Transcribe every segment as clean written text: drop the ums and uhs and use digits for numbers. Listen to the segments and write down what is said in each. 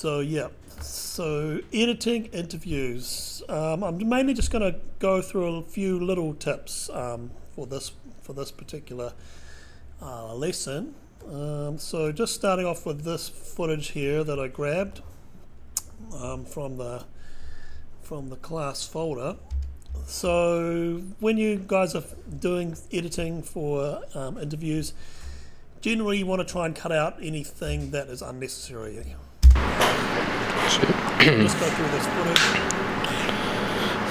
So yeah, so editing interviews. I'm mainly just going to go through a few little tips for this particular lesson. So just starting off with this footage here that I grabbed from the class folder. So when you guys are doing editing for interviews, generally you want to try and cut out anything that is unnecessary. Just go through this footage.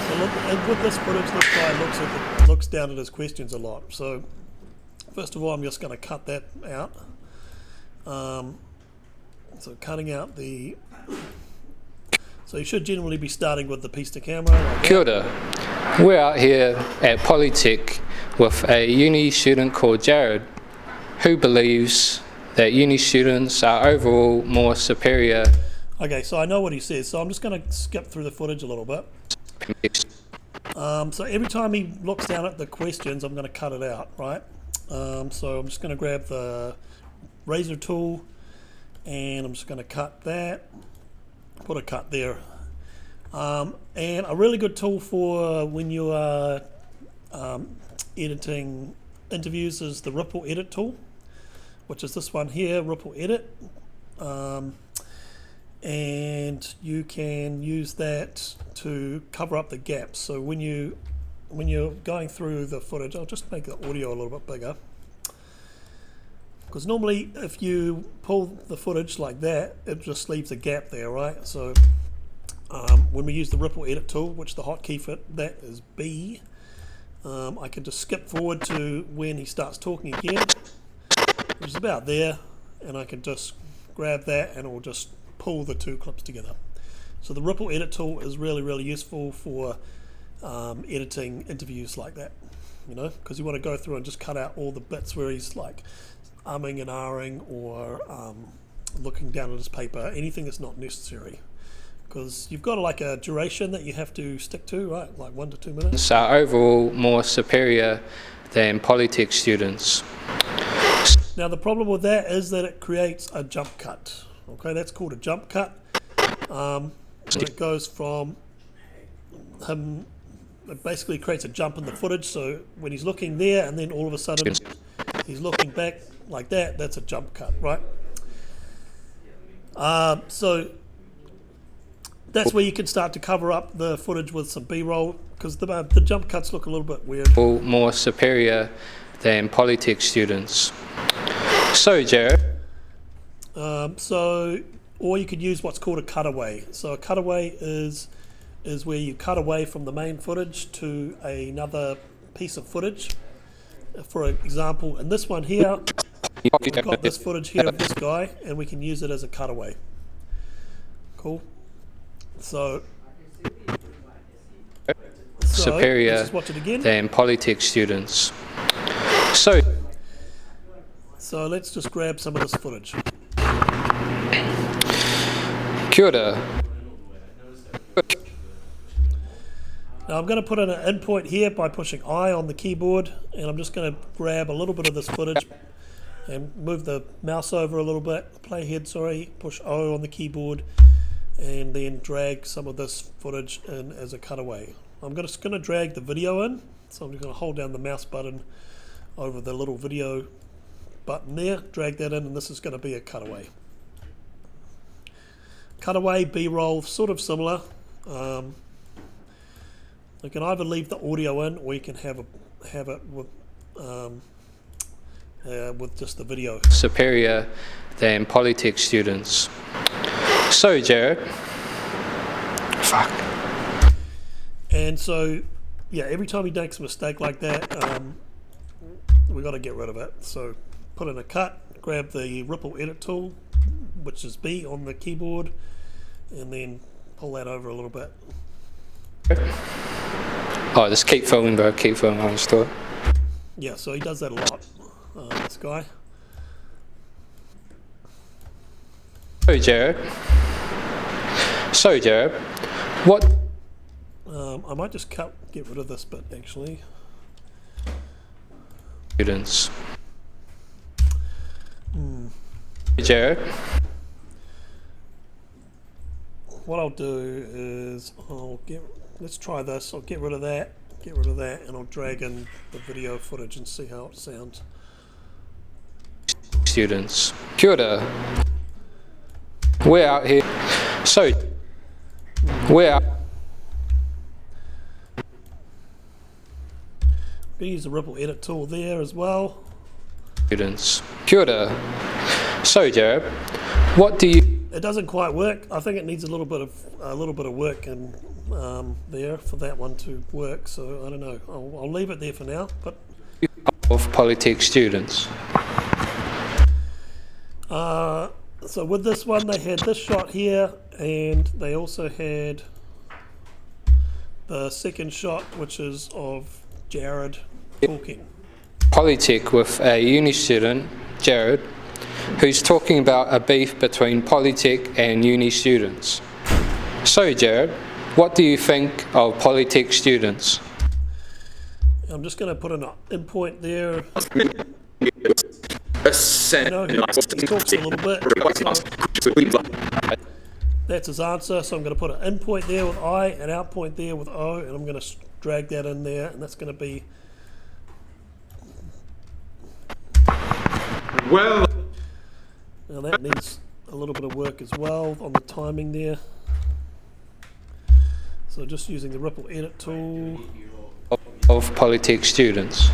So look, and with this footage, this guy looks down at his questions a lot. So first of all, I'm just going to cut that out. So cutting out the. So you should generally be starting with the piece to camera. Like Kia ora. We're out here at Polytech with a uni student called Jared, who believes that uni students are overall more superior. Okay, so I know what he says, so I'm just going to skip through the footage a little bit. So every time he looks down at the questions, I'm going to cut it out, right? So I'm just going to grab the razor tool, and I'm just going to cut that, put a cut there. And a really good tool for when you are editing interviews is the Ripple Edit tool, which is this one here, Ripple Edit. And you can use that to cover up the gaps. So when you're going through the footage, I'll just make the audio a little bit bigger, because normally if you pull the footage like that, it just leaves a gap there, right? So when we use the Ripple Edit tool, which the hotkey for that is B, I can just skip forward to when he starts talking again, which is about there, and I can just grab that and it will just pull the two clips together. So the Ripple Edit tool is really, really useful for editing interviews like that, you know, because you want to go through and just cut out all the bits where he's like umming and ahhing or looking down at his paper, anything that's not necessary, because you've got like a duration that you have to stick to, right, like 1 to 2 minutes. Are overall more superior than Polytech students. Now the problem with that is that it creates a jump cut. Okay, that's called a jump cut. It goes from him, it basically creates a jump in the footage, so when he's looking there and then all of a sudden he's looking back like that, that's a jump cut, right? So that's where you can start to cover up the footage with some B-roll, because the jump cuts look a little bit weird. More superior than Polytech students. So Jared. Or you could use what's called a cutaway. So a cutaway is where you cut away from the main footage to another piece of footage. For example, in this one here, we've got this footage here of this guy, and we can use it as a cutaway. Cool. So superior let's just watch it again. Than Polytech students. So let's just grab some of this footage. Kia ora. Now I'm going to put in an in point here by pushing I on the keyboard, and I'm just going to grab a little bit of this footage and move the mouse over a little bit, playhead, sorry, push O on the keyboard, and then drag some of this footage in as a cutaway. I'm just going to drag the video in, so I'm just going to hold down the mouse button over the little video button there, drag that in, and this is going to be a cutaway. Cutaway, B-roll, sort of similar. You can either leave the audio in, or you can have it with just the video. Superior than Polytech students. So Jared. Fuck. And so, yeah, every time he makes a mistake like that, we got to get rid of it. So put in a cut, grab the Ripple Edit tool, which is B on the keyboard, and then pull that over a little bit. Oh, just keep filming, bro. Keep filming. I just thought. Yeah, so he does that a lot, this guy. So Jared, what? I might just get rid of this bit actually. Students. Jared. what I'll do is let's try this. I'll get rid of that, and I'll drag in the video footage and see how it sounds. Students. Kia ora. We're out here. So, we're out. We use the Ripple Edit tool there as well. Students. Kia ora. So, Jared, what do you... It doesn't quite work. I think it needs a little bit of work in there for that one to work. So I don't know. I'll leave it there for now. But of Polytech students? so with this one, they had this shot here, and they also had the second shot, which is of Jared talking. Polytech with a uni student, Jared, who's talking about a beef between Polytech and uni students. So, Jared, what do you think of Polytech students? I'm just going to put an endpoint there. He talks a little bit. So that's his answer. So I'm going to put an in point there with I, an out point there with O, and I'm going to drag that in there, and that's going to be. Well. Now that needs a little bit of work as well on the timing there. So just using the Ripple Edit tool. Of Polytech students.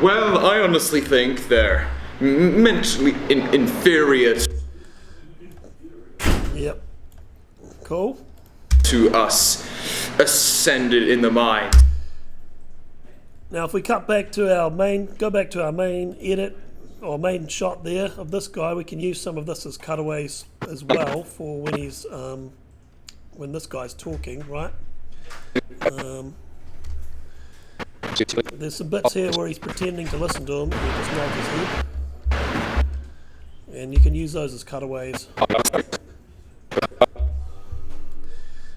Well, I honestly think they're mentally inferior Yep. Cool. to us, ascended in the mind. Now if we cut back to our main, go back to our main edit, or main shot there of this guy, we can use some of this as cutaways as well for when he's, when this guy's talking, right? There's some bits here where he's pretending to listen to him, and he just nods his head. And you can use those as cutaways.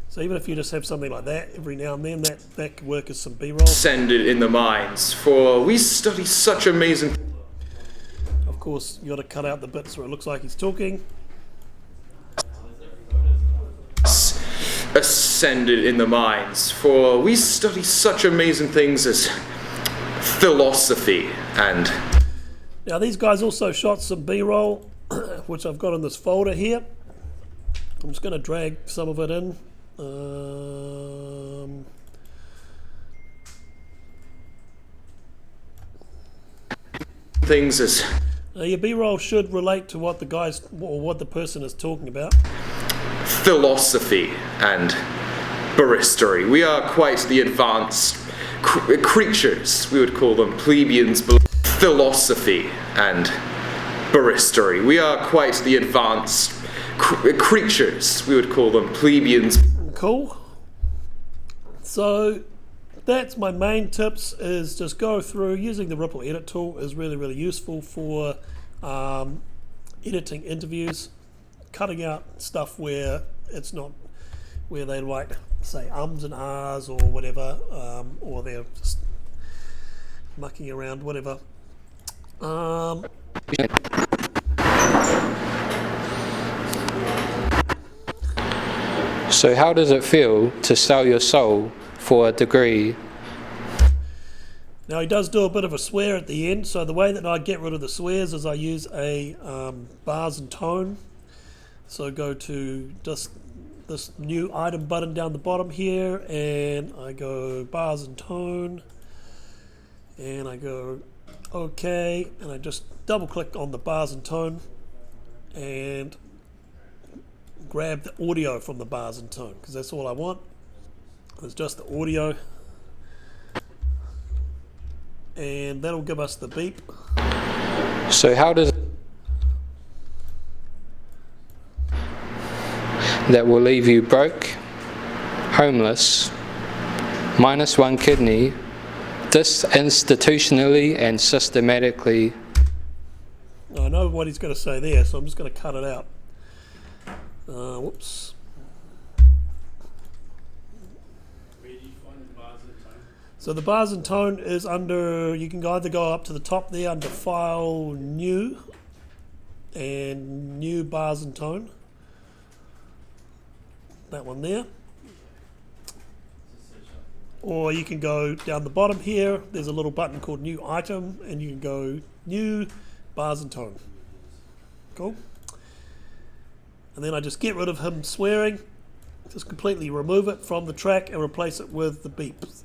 So even if you just have something like that every now and then, that could work as some B-roll. Ascended in the minds, for we study such amazing. Of course, you got to cut out the bits where it looks like he's talking. Ascended in the minds, for we study such amazing things as philosophy and. Now these guys also shot some B-roll, which I've got in this folder here. I'm just going to drag some of it in. Things as. Now your B-roll should relate to what the guys or what the person is talking about. Philosophy and baristery. We are quite the advanced creatures, we would call them plebeians. Philosophy and baristery. We are quite the advanced creatures, we would call them plebeians. Cool. So that's my main tips, is just go through. Using the Ripple Edit tool is really useful for editing interviews, cutting out stuff where it's not, where they like say ums and ahs or whatever, or they're just mucking around, whatever. So how does it feel to sell your soul for a degree? Now he does do a bit of a swear at the end, so the way that I get rid of the swears is I use a bars and tone. So go to just this new item button down the bottom here, and I go bars and tone, and I go OK, and I just double click on the bars and tone and grab the audio from the bars and tone, because that's all I want. It's just the audio, and that'll give us the beep. So how does that will leave you broke, homeless, -1 kidney, institutionally and systematically. I know what he's going to say there, so I'm just going to cut it out. Whoops. So the bars and tone is under, you can either go up to the top there under File, New, and New Bars and Tone. that one there. Or you can go down the bottom here, there's a little button called New Item, and you can go New Bars and Tone. Cool. And then I just get rid of him swearing, just completely remove it from the track and replace it with the beeps.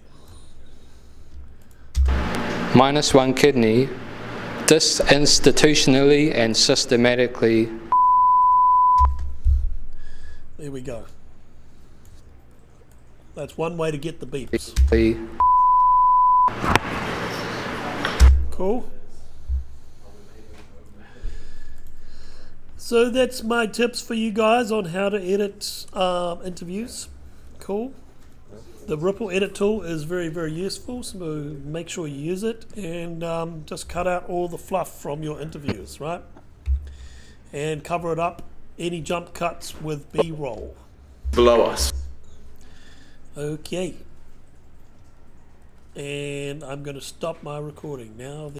-1 kidney. This institutionally and systematically. There we go. That's one way to get the beeps. Cool. So that's my tips for you guys on how to edit interviews. Cool. The Ripple Edit tool is very, very useful, so make sure you use it and just cut out all the fluff from your interviews, right? And cover it up, any jump cuts with B-roll. Below us. Okay. And I'm going to stop my recording now.